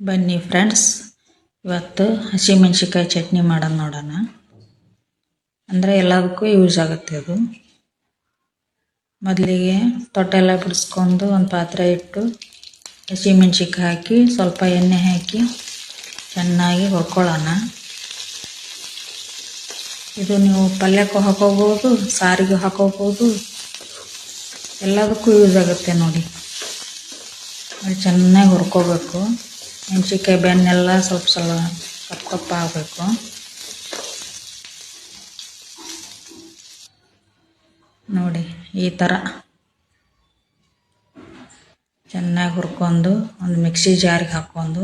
ಬನ್ನಿ ಫ್ರೆಂಡ್ಸ್, ಇವತ್ತು ಹಸಿಮೆಣ್ಸಿಕಾಯಿ ಚಟ್ನಿ ಮಾಡೋದು ನೋಡೋಣ. ಅಂದರೆ ಎಲ್ಲದಕ್ಕೂ ಯೂಸ್ ಆಗುತ್ತೆ ಇದು. ಮೊದಲಿಗೆ ತೊಟ್ಟೆಲ್ಲ ಬಿಡಿಸ್ಕೊಂಡು ಒಂದು ಪಾತ್ರೆ ಇಟ್ಟು ಹಸಿಮೆಣ್ಸಿಕಾಯಿ ಹಾಕಿ ಸ್ವಲ್ಪ ಎಣ್ಣೆ ಹಾಕಿ ಚೆನ್ನಾಗಿ ಹುರ್ಕೊಳ್ಳೋಣ. ಇದು ನೀವು ಪಲ್ಯಕ್ಕೂ ಹಾಕೋಬೋದು, ಸಾರಿಗೂ ಹಾಕೋಬೋದು, ಎಲ್ಲದಕ್ಕೂ ಯೂಸ್ ಆಗುತ್ತೆ ನೋಡಿ. ಅದು ಚೆನ್ನಾಗಿ ಹುರ್ಕೋಬೇಕು. ಮೆಣಸಿನ್ಕಾಯಿ ಬೆನ್ನೆಲ್ಲ ಸ್ವಲ್ಪ ಕಪ್ಪು ಕಪ್ಪು ಆಗಬೇಕು. ನೋಡಿ ಈ ಥರ ಚೆನ್ನಾಗಿ ಹುರ್ಕೊಂಡು ಒಂದು ಮಿಕ್ಸಿ ಜಾರಿಗೆ ಹಾಕ್ಕೊಂಡು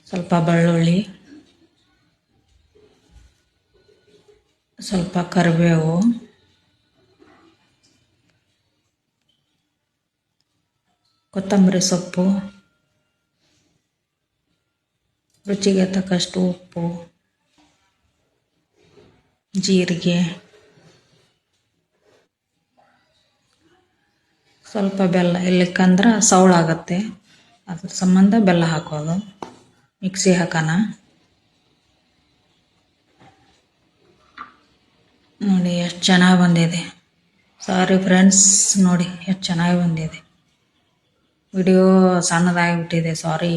ಸ್ವಲ್ಪ ಬೆಳ್ಳುಳ್ಳಿ, ಸ್ವಲ್ಪ ಕರಿಬೇವು, ಕೊತ್ತಂಬರಿ ಸೊಪ್ಪು, ರುಚಿಗೆ ತಕ್ಕಷ್ಟು ಉಪ್ಪು, ಜೀರಿಗೆ, ಸ್ವಲ್ಪ ಬೆಲ್ಲ. ಇಲ್ಲಕ್ಕಂದ್ರೆ ಸೌಳಾಗತ್ತೆ, ಅದ್ರ ಸಂಬಂಧ ಬೆಲ್ಲ ಹಾಕೋದು. ಮಿಕ್ಸಿ ಹಾಕೋಣ. ನೋಡಿ ಎಷ್ಟು ಚೆನ್ನಾಗಿ ಬಂದಿದೆ. ಸಾರಿ ಫ್ರೆಂಡ್ಸ್, ನೋಡಿ ಎಷ್ಟು ಚೆನ್ನಾಗಿ ಬಂದಿದೆ. ವಿಡಿಯೋ ಸಣ್ಣದಾಗಿಬಿಟ್ಟಿದೆ, ಸಾರಿ.